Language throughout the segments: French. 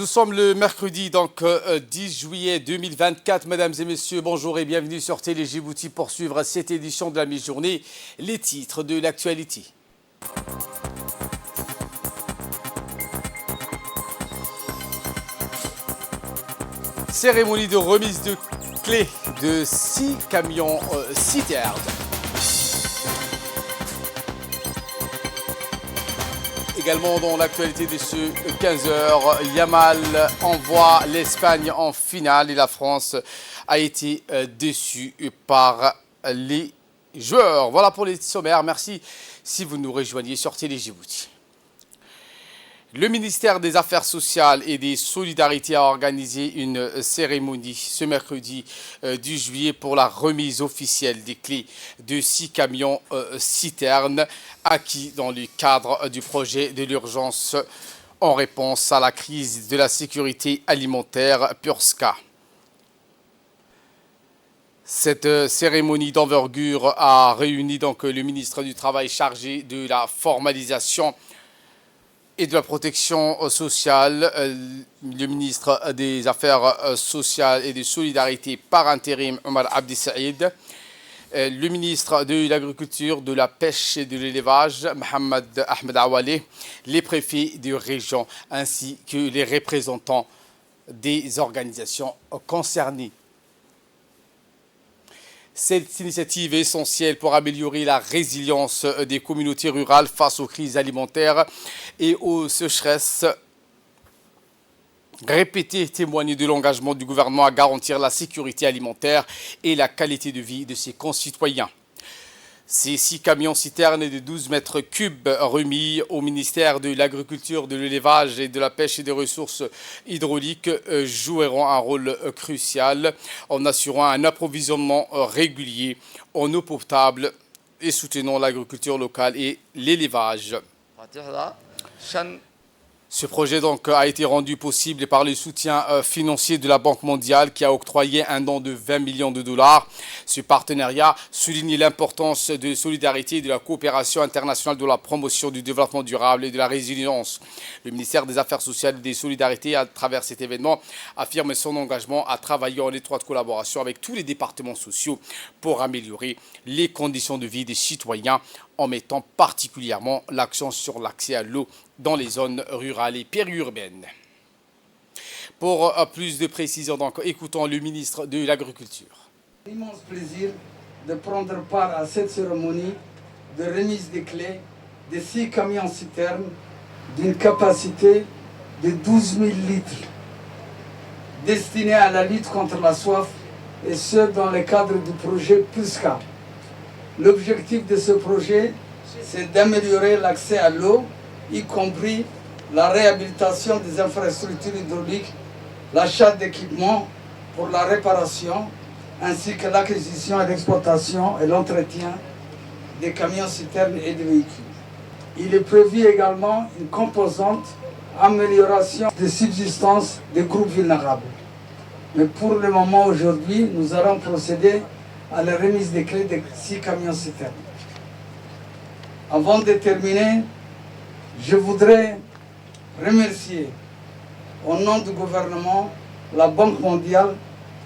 sommes le mercredi 10 juillet 2024. Mesdames et messieurs, bonjour et bienvenue sur Télé Djibouti pour suivre cette édition de la mi-journée. Les titres de l'actualité. Cérémonie de remise de clés de 6 camions citernes. Également dans l'actualité de ce 15h, Yamal envoie l'Espagne en finale et la France a été déçue par les joueurs. Voilà pour les sommaires. Merci si vous nous rejoignez sur Télé Djibouti. Le ministère des Affaires sociales et des Solidarités a organisé une cérémonie ce mercredi 10 juillet pour la remise officielle des clés de 6 camions citernes acquis dans le cadre du projet de l'urgence en réponse à la crise de la sécurité alimentaire PURSCA. Cette cérémonie d'envergure a réuni donc le ministre du Travail chargé de la formalisation et de la protection sociale, le ministre des Affaires sociales et des Solidarités par intérim, Omar Abdi Saïd, le ministre de l'Agriculture, de la Pêche et de l'Élevage, Mohamed Ahmed Awale, les préfets de région ainsi que les représentants des organisations concernées. Cette initiative est essentielle pour améliorer la résilience des communautés rurales face aux crises alimentaires et aux sécheresses. Répétées témoignent de l'engagement du gouvernement à garantir la sécurité alimentaire et la qualité de vie de ses concitoyens. Ces 6 camions citernes de 12 mètres cubes remis au ministère de l'Agriculture, de l'Élevage et de la Pêche et des Ressources hydrauliques joueront un rôle crucial en assurant un approvisionnement régulier en eau potable et soutenant l'agriculture locale et l'élevage. Ce projet a été rendu possible par le soutien financier de la Banque mondiale qui a octroyé un don de 20 millions de dollars. Ce partenariat souligne l'importance de solidarité et de la coopération internationale de la promotion du développement durable et de la résilience. Le ministère des Affaires sociales et des Solidarités, à travers cet événement, affirme son engagement à travailler en étroite collaboration avec tous les départements sociaux pour améliorer les conditions de vie des citoyens en mettant particulièrement l'accent sur l'accès à l'eau dans les zones rurales et périurbaines. Pour plus de précisions, écoutons le ministre de l'Agriculture. Immense plaisir de prendre part à cette cérémonie de remise des clés de 6 camions citernes d'une capacité de 12 000 litres destinés à la lutte contre la soif et ce dans le cadre du projet PURSCA. L'objectif de ce projet, c'est d'améliorer l'accès à l'eau, y compris la réhabilitation des infrastructures hydrauliques, l'achat d'équipements pour la réparation, ainsi que l'acquisition et l'exploitation et l'entretien des camions citernes et des véhicules. Il est prévu également une composante amélioration de subsistance des groupes vulnérables. Mais pour le moment aujourd'hui, nous allons procéder à la remise des clés de 6 camions citernes. Avant de terminer, je voudrais remercier au nom du gouvernement la Banque mondiale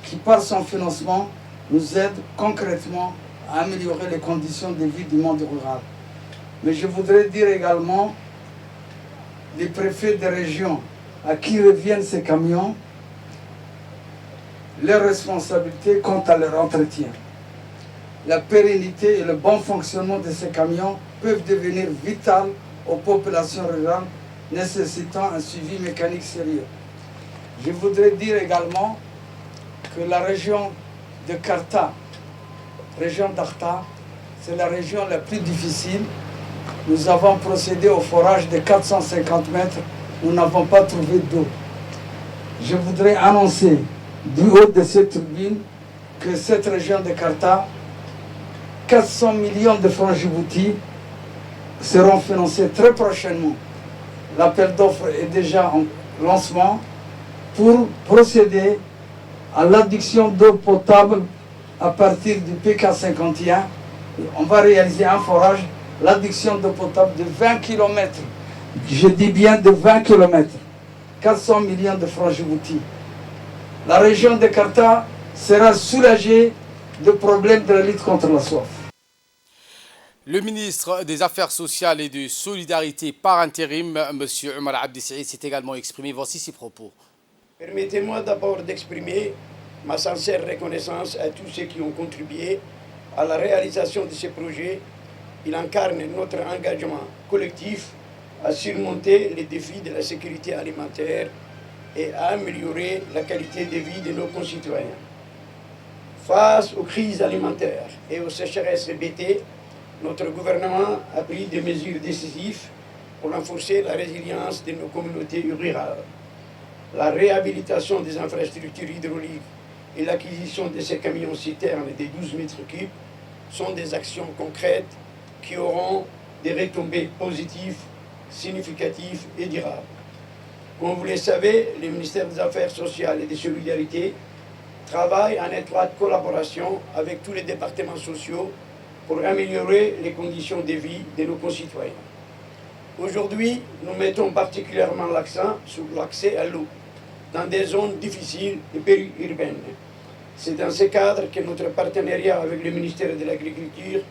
qui par son financement nous aide concrètement à améliorer les conditions de vie du monde rural. Mais je voudrais dire également les préfets des régions à qui reviennent ces camions, leurs responsabilités quant à leur entretien. La pérennité et le bon fonctionnement de ces camions peuvent devenir vitales aux populations rurales nécessitant un suivi mécanique sérieux. Je voudrais dire également que la région de Karta, région d'Arta, c'est la région la plus difficile. Nous avons procédé au forage de 450 mètres, nous n'avons pas trouvé d'eau. Je voudrais annoncer du haut de cette tribune que cette région de Karta, 400 millions de francs Djibouti seront financés très prochainement. L'appel d'offres est déjà en lancement pour procéder à l'adduction d'eau potable à partir du PK51. On va réaliser un forage, l'adduction d'eau potable de 20 km. Je dis bien de 20 km. 400 millions de francs djibouti. La région de Karta sera soulagée des problèmes de la lutte contre la soif. Le ministre des Affaires sociales et de Solidarité par intérim, M. Omar Abdi Saïd, s'est également exprimé. Voici ses propos. Permettez-moi d'abord d'exprimer ma sincère reconnaissance à tous ceux qui ont contribué à la réalisation de ces projets. Il incarne notre engagement collectif à surmonter les défis de la sécurité alimentaire et à améliorer la qualité de vie de nos concitoyens. Face aux crises alimentaires et aux sécheresses répétées, notre gouvernement a pris des mesures décisives pour renforcer la résilience de nos communautés rurales. La réhabilitation des infrastructures hydrauliques et l'acquisition de ces camions-citernes des 12 mètres cubes sont des actions concrètes qui auront des retombées positives, significatives et durables. Comme vous le savez, le ministère des Affaires sociales et des Solidarités travaille en étroite collaboration avec tous les départements sociaux pour améliorer les conditions de vie de nos concitoyens. Aujourd'hui, nous mettons particulièrement l'accent sur l'accès à l'eau dans des zones difficiles et périurbaines. C'est dans ce cadre que notre partenariat avec le ministère de l'Agriculture,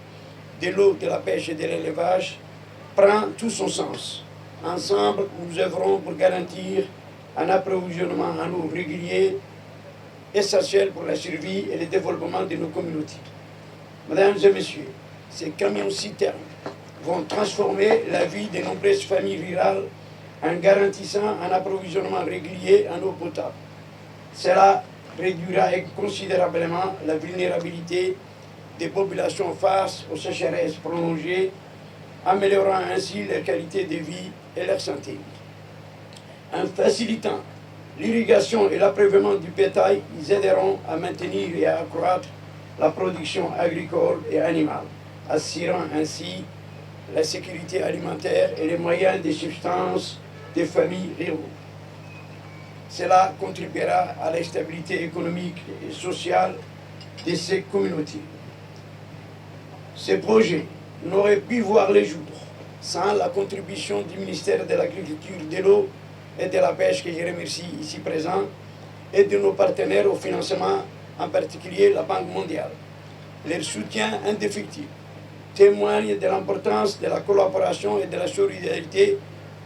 de l'eau, de la pêche et de l'élevage prend tout son sens. Ensemble, nous œuvrons pour garantir un approvisionnement en eau régulier, essentiel pour la survie et le développement de nos communautés. Mesdames et messieurs, ces camions-citernes vont transformer la vie de nombreuses familles rurales en garantissant un approvisionnement régulier en eau potable. Cela réduira considérablement la vulnérabilité des populations face aux sécheresses prolongées, améliorant ainsi leur qualité de vie et leur santé. En facilitant l'irrigation et l'abreuvement du bétail, ils aideront à maintenir et à accroître la production agricole et animale, assurant ainsi la sécurité alimentaire et les moyens de subsistance des familles rurales. Cela contribuera à la stabilité économique et sociale de ces communautés. Ces projets n'auraient pu voir le jour sans la contribution du ministère de l'Agriculture, de l'eau et de la pêche, que je remercie ici présent, et de nos partenaires au financement, en particulier la Banque mondiale. Leur soutien indéfectible témoigne de l'importance de la collaboration et de la solidarité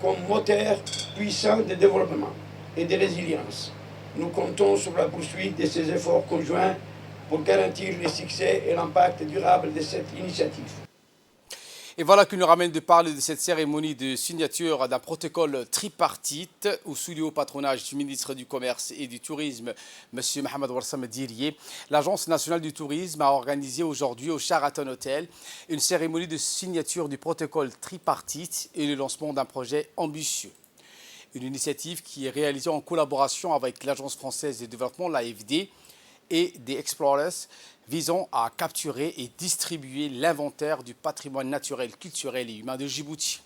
comme moteur puissant de développement et de résilience. Nous comptons sur la poursuite de ces efforts conjoints pour garantir le succès et l'impact durable de cette initiative. Et voilà qui nous ramène de parler de cette cérémonie de signature d'un protocole tripartite sous le haut patronage du ministre du Commerce et du Tourisme, M. Mohamed Warsam Diriye. L'Agence nationale du tourisme a organisé aujourd'hui au Sheraton Hotel une cérémonie de signature du protocole tripartite et le lancement d'un projet ambitieux. Une initiative qui est réalisée en collaboration avec l'Agence française de développement, l'AFD, et des Explorers, visant à capturer et distribuer l'inventaire du patrimoine naturel, culturel et humain de Djibouti.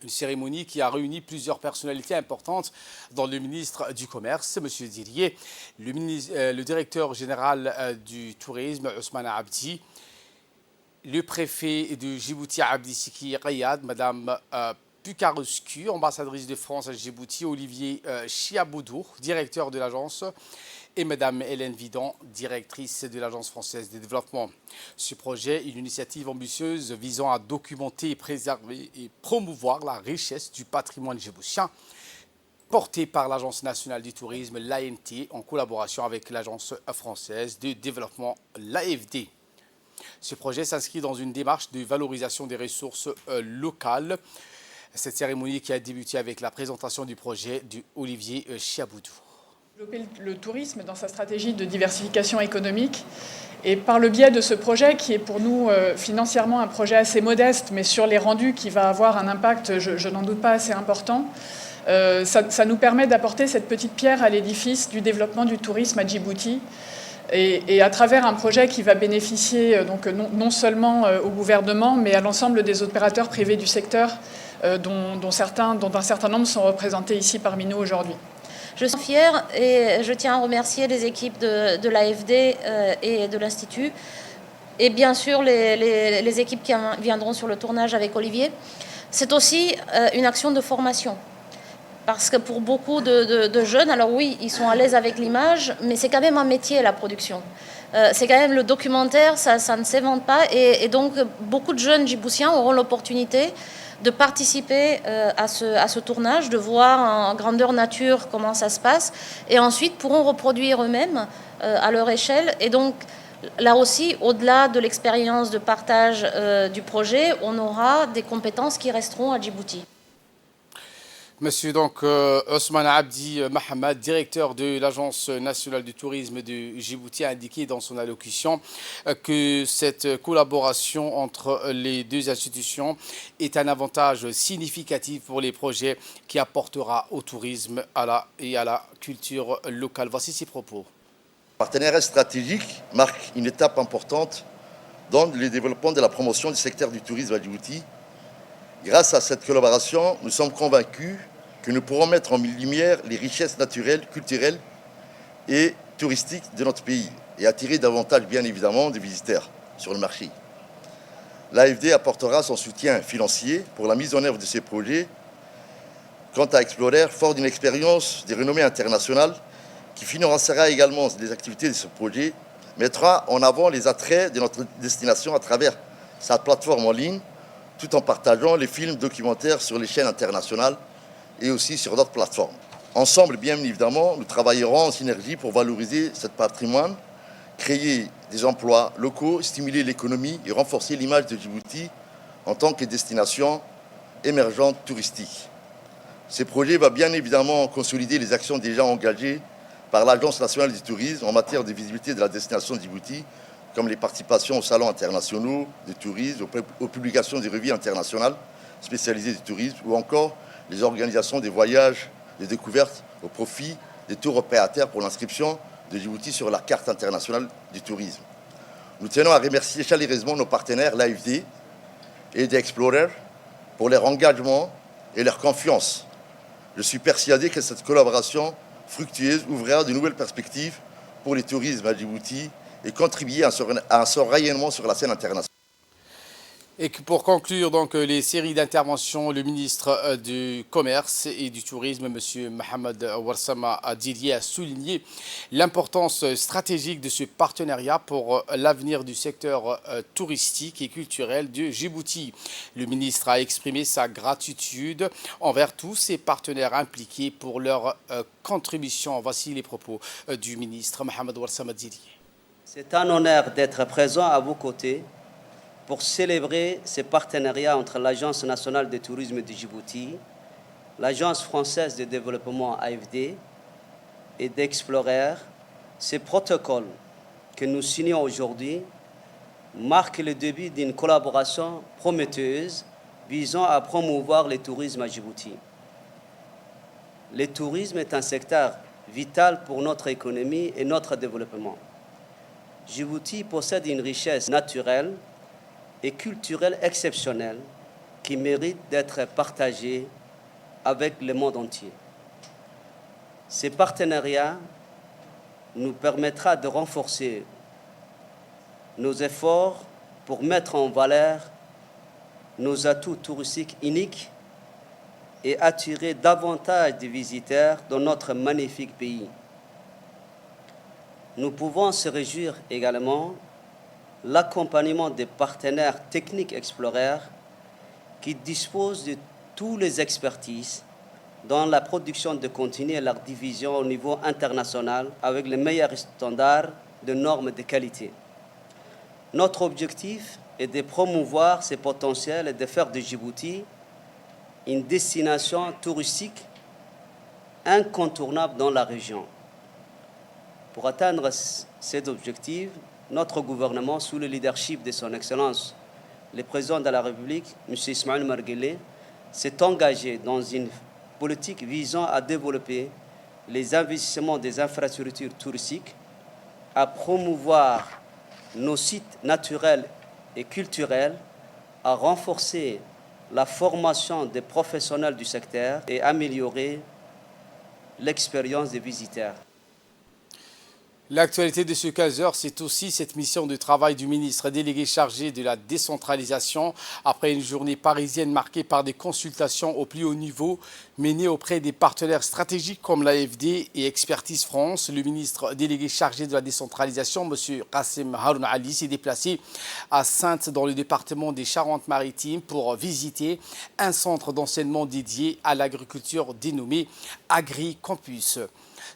Une cérémonie qui a réuni plusieurs personnalités importantes, dont le ministre du Commerce, M. Diriye, le directeur général du tourisme, Ousmane Abdi, le préfet de Djibouti, Abdi Siki Riyad, Mme Pukarusku, ambassadrice de France à Djibouti, Olivier Chiaboudour, directeur de l'agence, et Mme Hélène Vidon, directrice de l'Agence française de développement. Ce projet est une initiative ambitieuse visant à documenter, préserver et promouvoir la richesse du patrimoine djiboutien, porté par l'Agence nationale du tourisme, l'ANT, en collaboration avec l'Agence française de développement, l'AFD. Ce projet s'inscrit dans une démarche de valorisation des ressources locales. Cette cérémonie qui a débuté avec la présentation du projet d'Olivier Chiaboudour. Développer le tourisme dans sa stratégie de diversification économique. Et par le biais de ce projet, qui est pour nous financièrement un projet assez modeste, mais sur les rendus qui va avoir un impact, je n'en doute pas, assez important, ça nous permet d'apporter cette petite pierre à l'édifice du développement du tourisme à Djibouti. Et à travers un projet qui va bénéficier donc non seulement au gouvernement, mais à l'ensemble des opérateurs privés du secteur, dont un certain nombre sont représentés ici parmi nous aujourd'hui. Je suis fière et je tiens à remercier les équipes de l'AFD et de l'Institut et bien sûr les équipes qui viendront sur le tournage avec Olivier. C'est aussi une action de formation Parce que pour beaucoup de jeunes, alors oui, ils sont à l'aise avec l'image, mais c'est quand même un métier, la production. C'est quand même le documentaire, ça ne s'invente pas. Et donc, beaucoup de jeunes djiboutiens auront l'opportunité de participer à ce tournage, de voir en grandeur nature comment ça se passe, et ensuite pourront reproduire eux-mêmes à leur échelle. Et donc, là aussi, au-delà de l'expérience de partage du projet, on aura des compétences qui resteront à Djibouti. Monsieur donc Ousmane Abdi Mohamed, directeur de l'Agence nationale du tourisme de Djibouti, a indiqué dans son allocution que cette collaboration entre les deux institutions est un avantage significatif pour les projets qui apportera au tourisme et à la culture locale. Voici ses propos. Le partenariat stratégique marque une étape importante dans le développement de la promotion du secteur du tourisme à Djibouti. Grâce à cette collaboration, nous sommes convaincus que nous pourrons mettre en lumière les richesses naturelles, culturelles et touristiques de notre pays et attirer davantage, bien évidemment, des visiteurs sur le marché. L'AFD apportera son soutien financier pour la mise en œuvre de ces projets. Quant à Explorer, fort d'une expérience de renommée internationale, qui financera également les activités de ce projet, mettra en avant les attraits de notre destination à travers sa plateforme en ligne, tout en partageant les films documentaires sur les chaînes internationales et aussi sur d'autres plateformes. Ensemble, bien évidemment, nous travaillerons en synergie pour valoriser ce patrimoine, créer des emplois locaux, stimuler l'économie et renforcer l'image de Djibouti en tant que destination émergente touristique. Ce projet va bien évidemment consolider les actions déjà engagées par l'Agence nationale du tourisme en matière de visibilité de la destination de Djibouti, comme les participations aux salons internationaux de tourisme, aux publications des revues internationales spécialisées du tourisme, ou encore les organisations des voyages de découverte au profit des tours opérateurs pour l'inscription de Djibouti sur la carte internationale du tourisme. Nous tenons à remercier chaleureusement nos partenaires, l'AFD et The Explorer, pour leur engagement et leur confiance. Je suis persuadé que cette collaboration fructueuse ouvrira de nouvelles perspectives pour le tourisme à Djibouti et contribuer à son rayonnement sur la scène internationale. Et pour conclure donc les séries d'interventions, le ministre du Commerce et du Tourisme, M. Mohamed Warsama Djidji, a souligné l'importance stratégique de ce partenariat pour l'avenir du secteur touristique et culturel de Djibouti. Le ministre a exprimé sa gratitude envers tous ses partenaires impliqués pour leur contribution. Voici les propos du ministre Mohamed Warsama Djidji. C'est un honneur d'être présent à vos côtés pour célébrer ces partenariats entre l'Agence nationale de tourisme de Djibouti, l'Agence française de développement AFD et d'Explorer. Ces protocoles que nous signons aujourd'hui marquent le début d'une collaboration prometteuse visant à promouvoir le tourisme à Djibouti. Le tourisme est un secteur vital pour notre économie et notre développement. Djibouti possède une richesse naturelle et culturelle exceptionnelle qui mérite d'être partagée avec le monde entier. Ces partenariats nous permettra de renforcer nos efforts pour mettre en valeur nos atouts touristiques uniques et attirer davantage de visiteurs dans notre magnifique pays. Nous pouvons se réjouir également l'accompagnement des partenaires techniques Explorer qui disposent de toutes les expertises dans la production de contenu et leur division au niveau international avec les meilleurs standards de normes de qualité. Notre objectif est de promouvoir ces potentiels et de faire de Djibouti une destination touristique incontournable dans la région. Pour atteindre cet objectif, notre gouvernement, sous le leadership de son Excellence, le président de la République, M. Ismaël Omar Guelleh, s'est engagé dans une politique visant à développer les investissements des infrastructures touristiques, à promouvoir nos sites naturels et culturels, à renforcer la formation des professionnels du secteur et améliorer l'expérience des visiteurs. L'actualité de ce 15 heures, c'est aussi cette mission de travail du ministre délégué chargé de la décentralisation. Après une journée parisienne marquée par des consultations au plus haut niveau menées auprès des partenaires stratégiques comme l'AFD et Expertise France, le ministre délégué chargé de la décentralisation, M. Qassem Haroun Ali, s'est déplacé à Saintes dans le département des Charentes-Maritimes pour visiter un centre d'enseignement dédié à l'agriculture dénommé Agri-Campus.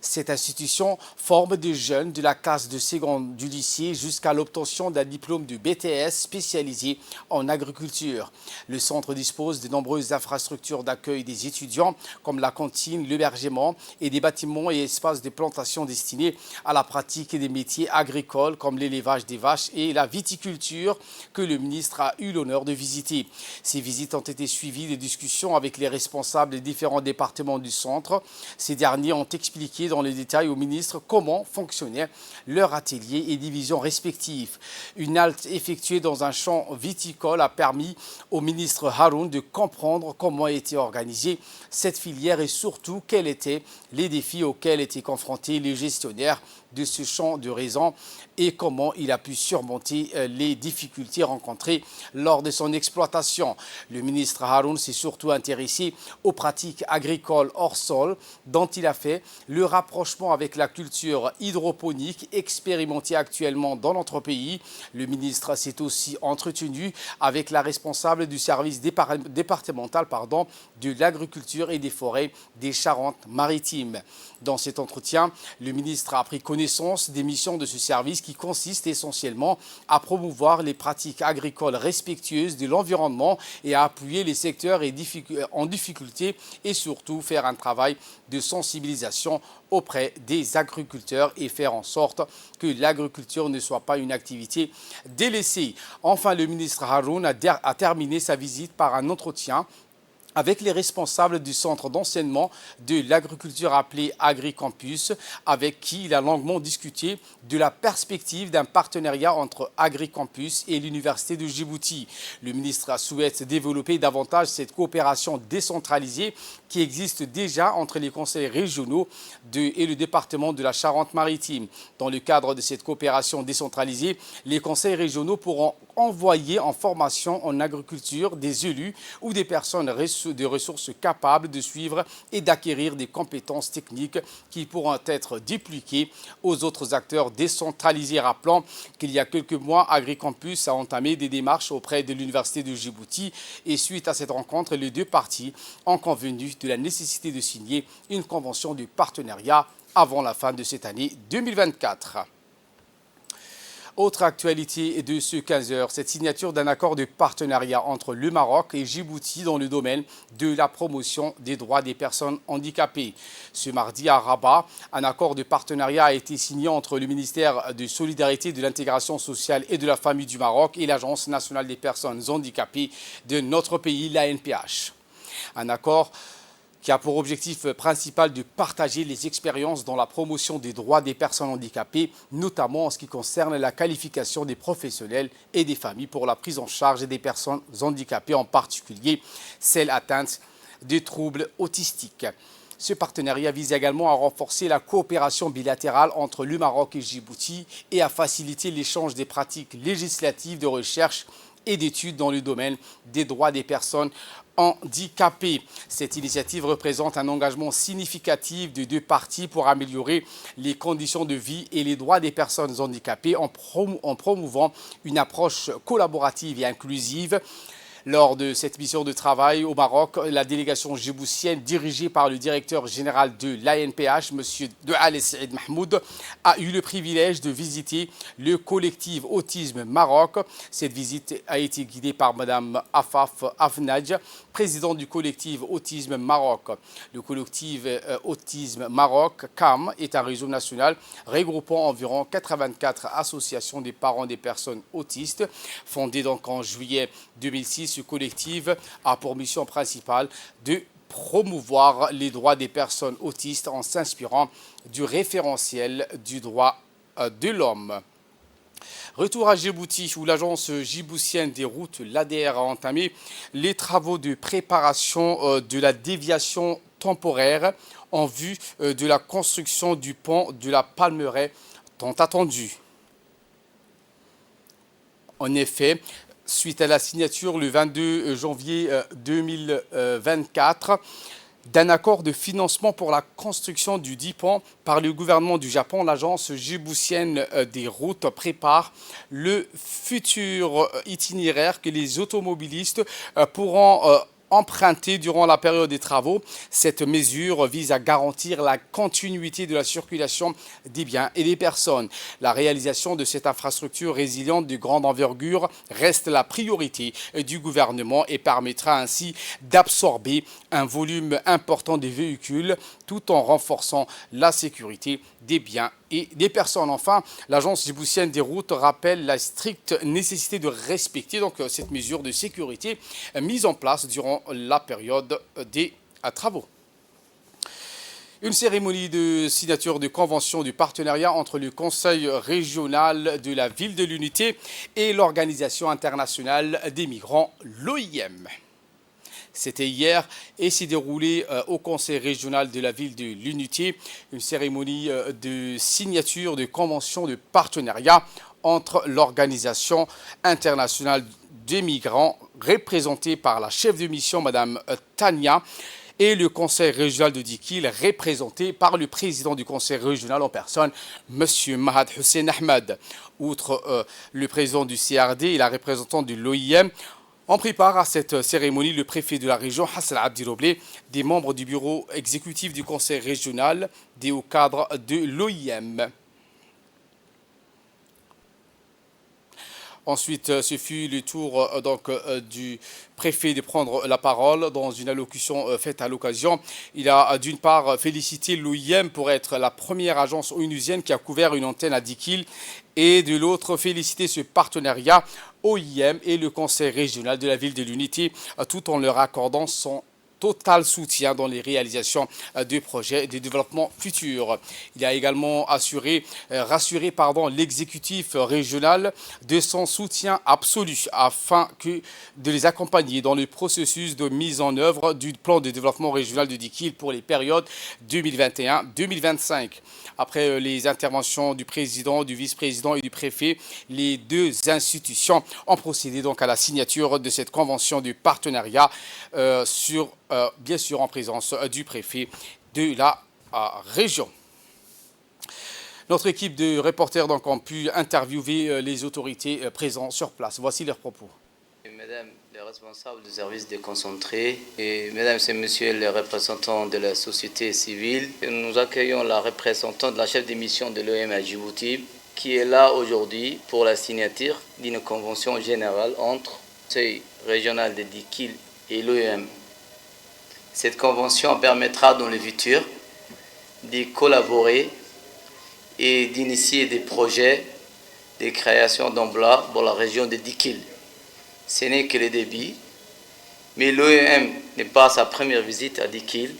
Cette institution forme des jeunes de la classe de seconde du lycée jusqu'à l'obtention d'un diplôme de BTS spécialisé en agriculture. Le centre dispose de nombreuses infrastructures d'accueil des étudiants comme la cantine, l'hébergement et des bâtiments et espaces de plantation destinés à la pratique des métiers agricoles comme l'élevage des vaches et la viticulture que le ministre a eu l'honneur de visiter. Ces visites ont été suivies de discussions avec les responsables des différents départements du centre. Ces derniers ont expliqué dans les détails au ministre comment fonctionnaient leurs ateliers et divisions respectifs. Une halte effectuée dans un champ viticole a permis au ministre Haroun de comprendre comment était organisée cette filière et surtout quels étaient les défis auxquels étaient confrontés les gestionnaires de ce champ de raisin et comment il a pu surmonter les difficultés rencontrées lors de son exploitation. Le ministre Haroun s'est surtout intéressé aux pratiques agricoles hors sol dont il a fait le rapprochement avec la culture hydroponique expérimentée actuellement dans notre pays. Le ministre s'est aussi entretenu avec la responsable du service départemental de l'agriculture et des forêts des Charentes-Maritimes. Dans cet entretien, le ministre a pris connaissance des missions de ce service qui consiste essentiellement à promouvoir les pratiques agricoles respectueuses de l'environnement et à appuyer les secteurs en difficulté et surtout faire un travail de sensibilisation auprès des agriculteurs et faire en sorte que l'agriculture ne soit pas une activité délaissée. Enfin, le ministre Haroun a terminé sa visite par un entretien avec les responsables du centre d'enseignement de l'agriculture appelé Agri-Campus, avec qui il a longuement discuté de la perspective d'un partenariat entre Agri-Campus et l'Université de Djibouti. Le ministre souhaite développer davantage cette coopération décentralisée qui existe déjà entre les conseils régionaux et le département de la Charente-Maritime. Dans le cadre de cette coopération décentralisée, les conseils régionaux pourront envoyer en formation en agriculture des élus ou des personnes de ressources capables de suivre et d'acquérir des compétences techniques qui pourront être dupliquées aux autres acteurs décentralisés. Rappelons qu'il y a quelques mois, Agri-Campus a entamé des démarches auprès de l'Université de Djibouti et suite à cette rencontre, les deux parties ont convenu de la nécessité de signer une convention de partenariat avant la fin de cette année 2024. Autre actualité de ce 15 heures, cette signature d'un accord de partenariat entre le Maroc et Djibouti dans le domaine de la promotion des droits des personnes handicapées. Ce mardi à Rabat, un accord de partenariat a été signé entre le ministère de Solidarité, de l'Intégration sociale et de la Famille du Maroc et l'Agence nationale des personnes handicapées de notre pays, l'ANPH. Un accord qui a pour objectif principal de partager les expériences dans la promotion des droits des personnes handicapées, notamment en ce qui concerne la qualification des professionnels et des familles pour la prise en charge des personnes handicapées, en particulier celles atteintes de troubles autistiques. Ce partenariat vise également à renforcer la coopération bilatérale entre le Maroc et Djibouti et à faciliter l'échange des pratiques législatives de recherche et d'études dans le domaine des droits des personnes handicapées. Cette initiative représente un engagement significatif de deux parties pour améliorer les conditions de vie et les droits des personnes handicapées en promouvant une approche collaborative et inclusive. Lors de cette mission de travail au Maroc, la délégation djiboutienne dirigée par le directeur général de l'ANPH, M. Doual Saïd Mahmoud, a eu le privilège de visiter le collectif Autisme Maroc. Cette visite a été guidée par Mme Afaf Afnadj, présidente du collectif Autisme Maroc. Le collectif Autisme Maroc, CAM, est un réseau national regroupant environ 84 associations des parents des personnes autistes. Fondé donc en juillet 2006, ce collectif a pour mission principale de promouvoir les droits des personnes autistes en s'inspirant du référentiel du droit de l'homme. Retour à Djibouti, où l'agence djiboutienne des routes, l'ADR, a entamé les travaux de préparation de la déviation temporaire en vue de la construction du pont de la Palmeraie tant attendu. En effet, suite à la signature le 22 janvier 2024 d'un accord de financement pour la construction du DIPAN par le gouvernement du Japon, l'agence djiboutienne des routes prépare le futur itinéraire que les automobilistes pourront emprunter durant la période des travaux. Cette mesure vise à garantir la continuité de la circulation des biens et des personnes. La réalisation de cette infrastructure résiliente de grande envergure reste la priorité du gouvernement et permettra ainsi d'absorber un volume important de véhicules tout en renforçant la sécurité des biens et des personnes. Enfin, l'agence djiboutienne des routes rappelle la stricte nécessité de respecter cette mesure de sécurité mise en place durant la période des travaux. Une cérémonie de signature de convention du partenariat entre le Conseil régional de la ville de l'Unité et l'Organisation internationale des migrants, l'OIM. C'était hier et s'est déroulé au Conseil régional de la ville de l'Unité, une cérémonie de signature de convention de partenariat entre l'Organisation internationale des migrants, représentée par la chef de mission, Madame Tania, et le Conseil régional de Dikil, représenté par le président du Conseil régional en personne, Monsieur Mahad Hussein Ahmed. Outre le président du CRD et la représentante de l'OIM, on prépare à cette cérémonie le préfet de la région, Hassan Abdi Roblé, des membres du bureau exécutif du Conseil régional, des hauts cadres de l'OIM. Ensuite, ce fut le tour du préfet de prendre la parole dans une allocution faite à l'occasion. Il a d'une part félicité l'OIM pour être la première agence onusienne qui a couvert une antenne à Dikil et de l'autre félicité ce partenariat OIM et le Conseil régional de la ville de l'Unité tout en leur accordant son total soutien dans les réalisations de projets de développement futur. Il a également rassuré l'exécutif régional de son soutien absolu afin de les accompagner dans le processus de mise en œuvre du plan de développement régional de Dikil pour les périodes 2021-2025. Après les interventions du président, du vice-président et du préfet, les deux institutions ont procédé donc à la signature de cette convention de partenariat bien sûr en présence du préfet de la région. Notre équipe de reporters donc, ont pu interviewer les autorités présentes sur place. Voici leurs propos. Mesdames les responsables du service déconcentré et mesdames et messieurs les représentants de la société civile, nous accueillons la représentante de la chef de mission de l'OIM à Djibouti qui est là aujourd'hui pour la signature d'une convention générale entre le Conseil régional de Dikil et l'OIM. Cette convention permettra dans le futur de collaborer et d'initier des projets de création d'emplois pour la région de Dikil. Ce n'est que le début, mais l'OIM n'est pas sa première visite à Dikil.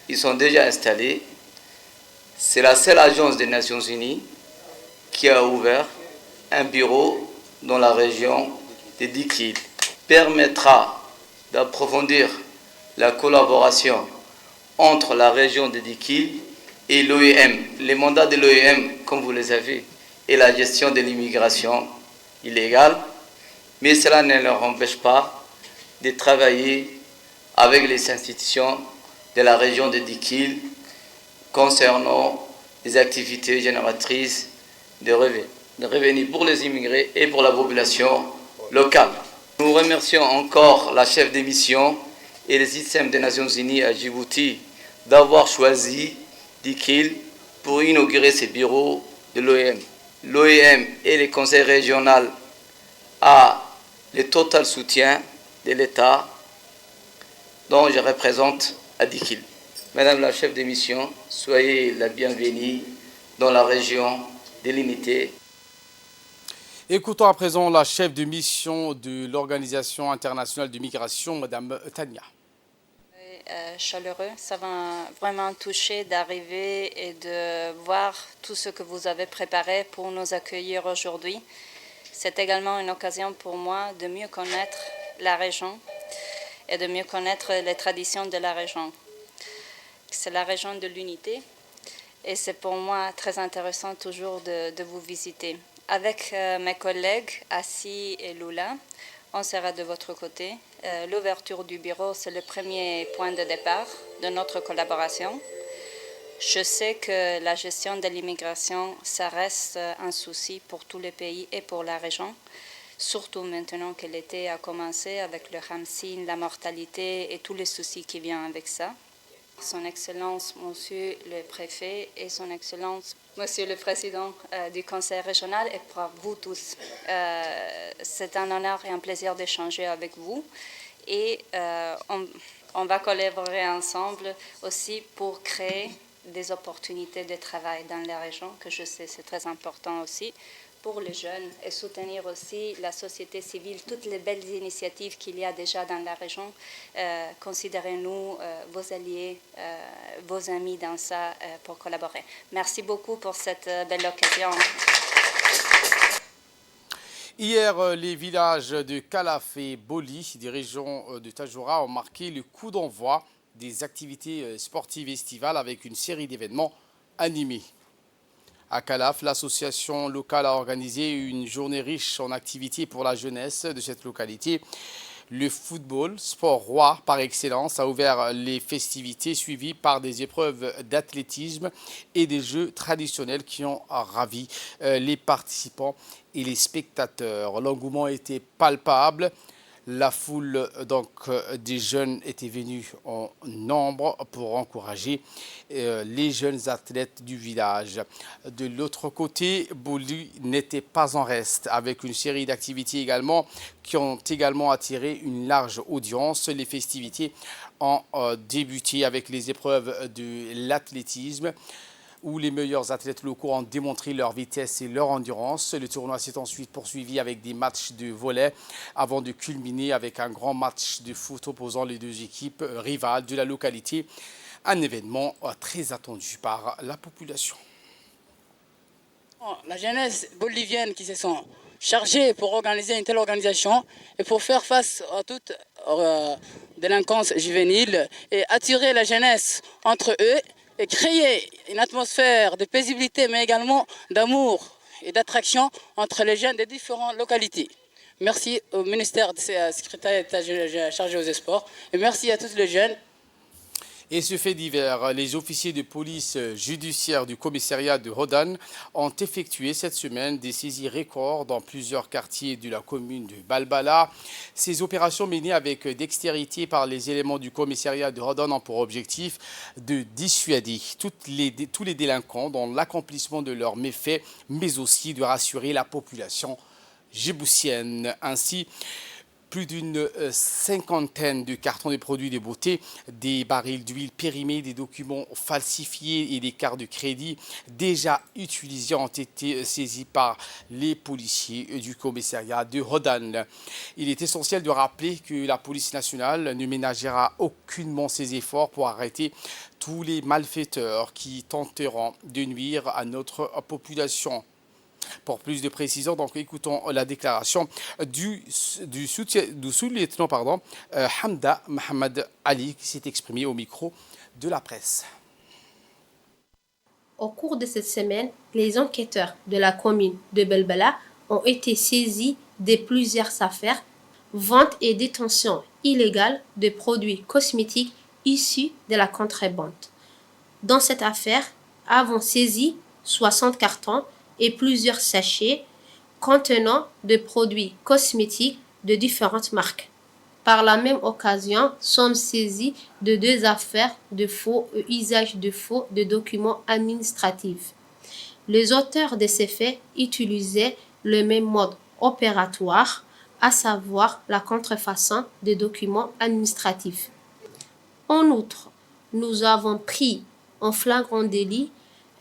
Ils sont déjà installés. C'est la seule agence des Nations Unies qui a ouvert un bureau dans la région de Dikil. Permettra d'approfondir la collaboration entre la région de Dikil et l'OIM. Les mandats de l'OIM, comme vous le savez, est la gestion de l'immigration illégale, mais cela ne leur empêche pas de travailler avec les institutions de la région de Dikil concernant les activités génératrices de revenus pour les immigrés et pour la population locale. Nous remercions encore la chef de mission et le système des Nations Unies à Djibouti d'avoir choisi Dikil pour inaugurer ces bureaux de l'OIM. L'OIM et le Conseil régional ont le total soutien de l'État dont je représente à Dikil. Madame la chef de mission, soyez la bienvenue dans la région de l'Unité. Écoutons à présent la chef de mission de l'Organisation internationale de migration, Madame Tania. Chaleureux, ça m'a vraiment touché d'arriver et de voir tout ce que vous avez préparé pour nous accueillir aujourd'hui. C'est également une occasion pour moi de mieux connaître la région et de mieux connaître les traditions de la région. C'est la région de l'Unité et c'est pour moi très intéressant toujours de vous visiter. Avec mes collègues Assi et Lula, on sera de votre côté. L'ouverture du bureau, c'est le premier point de départ de notre collaboration. Je sais que la gestion de l'immigration, ça reste un souci pour tous les pays et pour la région, surtout maintenant que l'été a commencé avec le Khamsin, la mortalité et tous les soucis qui viennent avec ça. Son Excellence, Monsieur le Préfet et Son Excellence, Monsieur le Président du Conseil régional et pour vous tous. C'est un honneur et un plaisir d'échanger avec vous et on va collaborer ensemble aussi pour créer des opportunités de travail dans la région, que je sais c'est très important aussi pour les jeunes et soutenir aussi la société civile, toutes les belles initiatives qu'il y a déjà dans la région. Considérez-nous vos alliés, vos amis dans ça pour collaborer. Merci beaucoup pour cette belle occasion. Hier, les villages de Kalaf et Boli, des régions de Tajoura, ont marqué le coup d'envoi des activités sportives estivales avec une série d'événements animés. À Kalaf, l'association locale a organisé une journée riche en activités pour la jeunesse de cette localité. Le football, sport roi par excellence, a ouvert les festivités suivies par des épreuves d'athlétisme et des jeux traditionnels qui ont ravi les participants et les spectateurs. L'engouement était palpable. La foule des jeunes était venue en nombre pour encourager les jeunes athlètes du village. De l'autre côté, Boli n'était pas en reste, avec une série d'activités également qui ont également attiré une large audience. Les festivités ont débuté avec les épreuves de l'athlétisme, où les meilleurs athlètes locaux ont démontré leur vitesse et leur endurance. Le tournoi s'est ensuite poursuivi avec des matchs de volley avant de culminer avec un grand match de foot opposant les deux équipes rivales de la localité. Un événement très attendu par la population. La jeunesse bolivienne qui se sont chargés pour organiser une telle organisation et pour faire face à toute délinquance juvénile et attirer la jeunesse entre eux et créer une atmosphère de paisibilité, mais également d'amour et d'attraction entre les jeunes des différentes localités. Merci au ministère du secrétariat d'État chargé aux sports et merci à tous les jeunes. Et ce fait divers, les officiers de police judiciaire du commissariat de Rodan ont effectué cette semaine des saisies records dans plusieurs quartiers de la commune de Balbala. Ces opérations menées avec dextérité par les éléments du commissariat de Rodan ont pour objectif de dissuader tous les délinquants dans l'accomplissement de leurs méfaits, mais aussi de rassurer la population djiboutienne. Ainsi, plus d'une cinquantaine de cartons de produits de beauté, des barils d'huile périmés, des documents falsifiés et des cartes de crédit déjà utilisés ont été saisis par les policiers du commissariat de Rodan. Il est essentiel de rappeler que la police nationale ne ménagera aucunement ses efforts pour arrêter tous les malfaiteurs qui tenteront de nuire à notre population. Pour plus de précision, donc écoutons la déclaration du sous-lieutenant Hamda Mohamed Ali qui s'est exprimé au micro de la presse. Au cours de cette semaine, les enquêteurs de la commune de Balbala ont été saisis de plusieurs affaires, vente et détention illégale de produits cosmétiques issus de la contrebande. Dans cette affaire, avons saisi 60 cartons et plusieurs sachets contenant des produits cosmétiques de différentes marques. Par la même occasion, sommes saisis de 2 affaires de faux et usage de faux de documents administratifs. Les auteurs de ces faits utilisaient le même mode opératoire, à savoir la contrefaçon des documents administratifs. En outre, nous avons pris en flagrant délit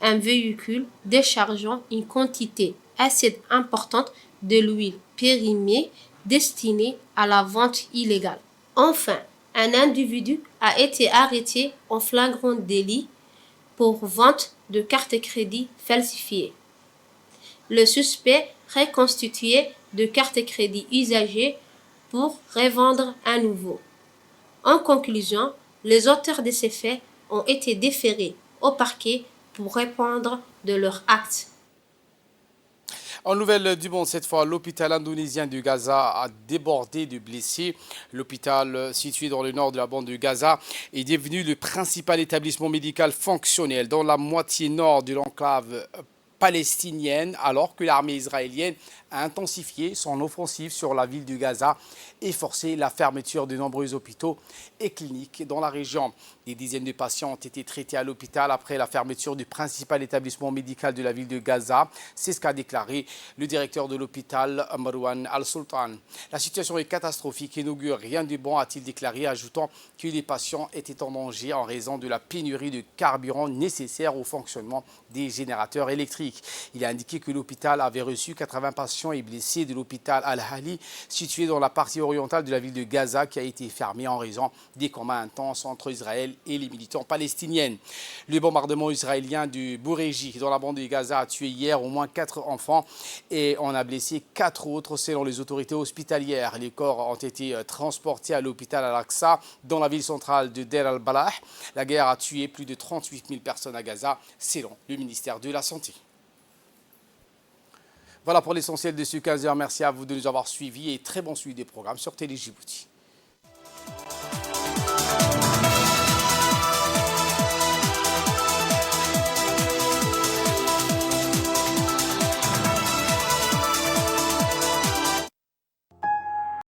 un véhicule déchargeant une quantité assez importante de l'huile périmée destinée à la vente illégale. Enfin, un individu a été arrêté en flagrant délit pour vente de cartes de crédit falsifiées. Le suspect reconstituait de cartes de crédit usagées pour revendre à nouveau. En conclusion, les auteurs de ces faits ont été déférés au parquet pour répondre de leurs actes. En nouvelle du monde, cette fois, l'hôpital indonésien de Gaza a débordé de blessés. L'hôpital situé dans le nord de la bande de Gaza est devenu le principal établissement médical fonctionnel dans la moitié nord de l'enclave palestinienne, alors que l'armée israélienne a intensifié son offensive sur la ville de Gaza et forcé la fermeture de nombreux hôpitaux et cliniques dans la région. Des dizaines de patients ont été traités à l'hôpital après la fermeture du principal établissement médical de la ville de Gaza. C'est ce qu'a déclaré le directeur de l'hôpital, Marwan Al-Sultan. La situation est catastrophique et n'augure rien de bon, a-t-il déclaré, ajoutant que les patients étaient en danger en raison de la pénurie de carburant nécessaire au fonctionnement des générateurs électriques. Il a indiqué que l'hôpital avait reçu 80 patients et blessés de l'hôpital Al-Hali, situé dans la partie orientale de la ville de Gaza, qui a été fermée en raison des combats intenses entre Israël et les militants palestiniens. Le bombardement israélien du Bouréji dans la bande de Gaza a tué hier au moins 4 enfants et on a blessé 4 autres selon les autorités hospitalières. Les corps ont été transportés à l'hôpital Al-Aqsa dans la ville centrale de Deir al-Balah. La guerre a tué plus de 38 000 personnes à Gaza selon le ministère de la Santé. Voilà pour l'essentiel de ce 15h. Merci à vous de nous avoir suivis et très bon suivi des programmes sur Télé Djibouti.